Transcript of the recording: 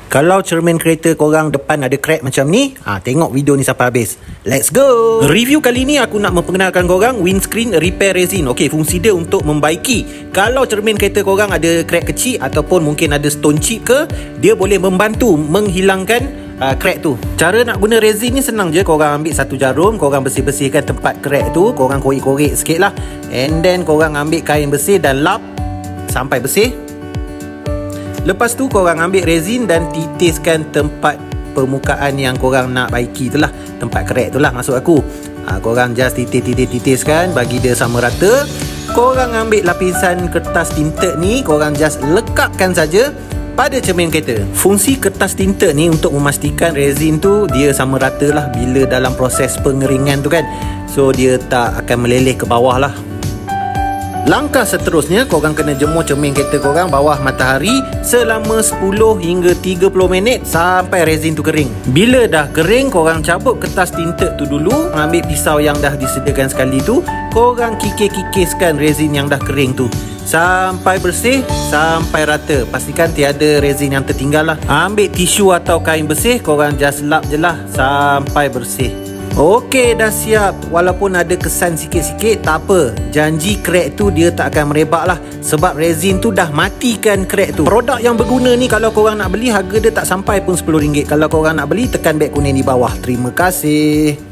Kalau cermin kereta korang depan ada crack macam ni, tengok video ni sampai habis. Let's go. Review kali ni aku nak memperkenalkan korang windscreen repair resin. Okey, fungsi dia untuk membaiki. Kalau cermin kereta korang ada crack kecil ataupun mungkin ada stone chip ke, dia boleh membantu menghilangkan crack tu. Cara nak guna resin ni senang je. Korang ambil satu jarum, korang bersih-bersihkan tempat crack tu, korang korek-korek sikit lah, and then korang ambil kain bersih dan lap sampai bersih. Lepas tu korang ambil resin dan titiskan tempat permukaan yang korang nak baiki tu lah, tempat crack tu lah maksud aku. Korang just titiskan, bagi dia sama rata. Korang ambil lapisan kertas tinted ni, korang just lekapkan saja pada cermin kereta. Fungsi kertas tinted ni untuk memastikan resin tu dia sama rata lah bila dalam proses pengeringan tu kan. So dia tak akan meleleh ke bawah lah. Langkah seterusnya, korang kena jemur cermin kereta korang bawah matahari selama 10 hingga 30 minit sampai resin tu kering. Bila dah kering, korang cabut kertas tinted tu dulu. Ambil pisau yang dah disediakan sekali tu, korang kikis-kikiskan resin yang dah kering tu sampai bersih, sampai rata. Pastikan tiada resin yang tertinggal lah. Ambil tisu atau kain bersih, korang just lap je lah sampai bersih. Okey, dah siap. Walaupun ada kesan sikit-sikit, tak apa. Janji crack tu dia tak akan merebak lah, sebab resin tu dah matikan crack tu. Produk yang berguna ni kalau korang nak beli, harga dia tak sampai pun RM10. Kalau korang nak beli, tekan beg kuning di bawah. Terima kasih.